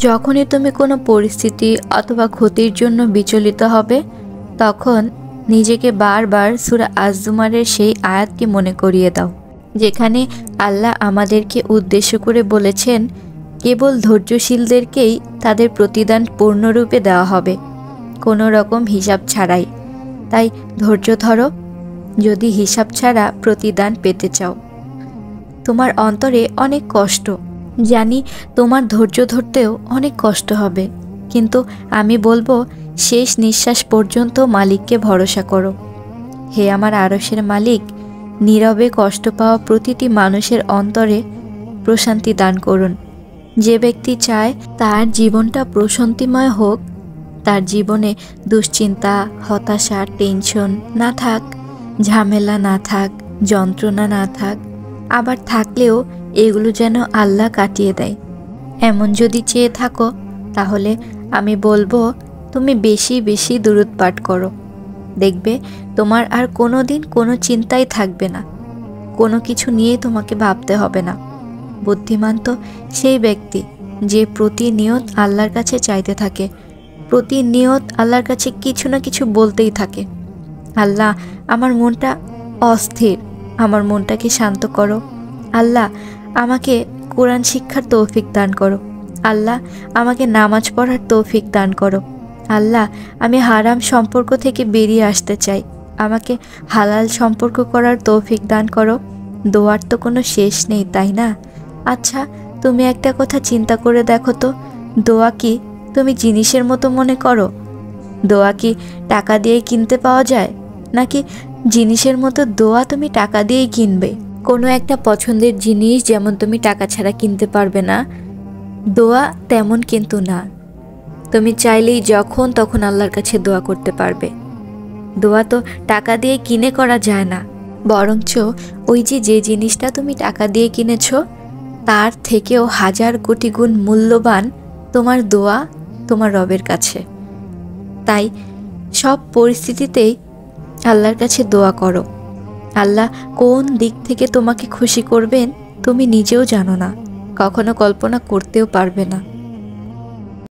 যখনই তুমি কোনো পরিস্থিতি অথবা ক্ষতির জন্য বিচলিত হবে, তখন নিজেকে বারবার সূরা আজ-জুমারের সেই আয়াতটি মনে করিয়ে দাও, যেখানে আল্লাহ আমাদেরকে উদ্দেশ্য করে বলেছেন, কেবল ধৈর্যশীলদেরকেই তাদের প্রতিদান পূর্ণরূপে দেওয়া হবে, কোনো রকম হিসাব ছাড়াই। তাই ধৈর্য ধরো যদি হিসাব ছাড়া প্রতিদান পেতে চাও। তোমার অন্তরে অনেক কষ্ট, জানি তোমার ধৈর্য ধরতেও অনেক কষ্ট হবে, কিন্তু আমি বলবো শেষ নিঃশ্বাস পর্যন্ত মালিককে ভরসা করো। হে আমার আরশের মালিক, নীরবে কষ্ট পাওয়া প্রতিটি মানুষের অন্তরে প্রশান্তি দান করুন। যে ব্যক্তি চায় তার জীবনটা প্রশান্তিময় হোক, তার জীবনে দুশ্চিন্তা, হতাশা, টেনশন না থাক, ঝামেলা না থাক, যন্ত্রণা না থাক, আবার থাকলেও এগুলো যেন আল্লাহ কাটিয়ে দেয়, এমন যদি চেয়ে থাকো, তাহলে আমি বলবো তুমি বেশি বেশি দুরূদ পাঠ করো। দেখবে তোমার আর কোনো দিন কোনো চিন্তাই থাকবে না, কোনো কিছু নিয়ে তোমাকে ভাবতে হবে না। বুদ্ধিমান তো সেই ব্যক্তি যে প্রতিনিয়ত আল্লাহর কাছে চাইতে থাকে, প্রতিনিয়ত আল্লাহর কাছে কিছু না কিছু বলতেই থাকে, আল্লাহ আমার মনটা অস্থির, আমার মনটাকে শান্ত করো। আল্লাহ আমাকে কোরআন শিক্ষার তৌফিক দান করো। আল্লাহ আমাকে নামাজ পড়ার তৌফিক দান করো। আল্লাহ আমি হারাম সম্পর্ক থেকে বেরিয়ে আসতে চাই, আমাকে হালাল সম্পর্ক করার তৌফিক দান করো। দোয়ার তো কোনো শেষ নেই, তাই না? আচ্ছা, তুমি একটা কথা চিন্তা করে দেখো তো, দোয়া কি তুমি জিনিসের মতো মনে করো? দোয়া কি টাকা দিয়ে কিনতে পাওয়া যায়, নাকি জিনিসের মতো দোয়া তুমি টাকা দিয়েই কিনবে? কোনো একটা পছন্দের জিনিস যেমন তুমি টাকা ছাড়া কিনতে পারবে না, দোয়া তেমন কিন্তু না। তুমি চাইলেই যখন তখন আল্লাহর কাছে দোয়া করতে পারবে। দোয়া তো টাকা দিয়ে কিনে করা যায় না, বরঞ্চ ওই যে জিনিসটা তুমি টাকা দিয়ে কিনেছ, তার থেকেও হাজার কোটি গুণ মূল্যবান তোমার দোয়া তোমার রবের কাছে। তাই সব পরিস্থিতিতেই আল্লাহর কাছে দোয়া করো। আল্লাহ কোন দিক থেকে তোমাকে খুশি করবেন তুমি নিজেও জানো না, কখনো কল্পনা করতেও পারবে না।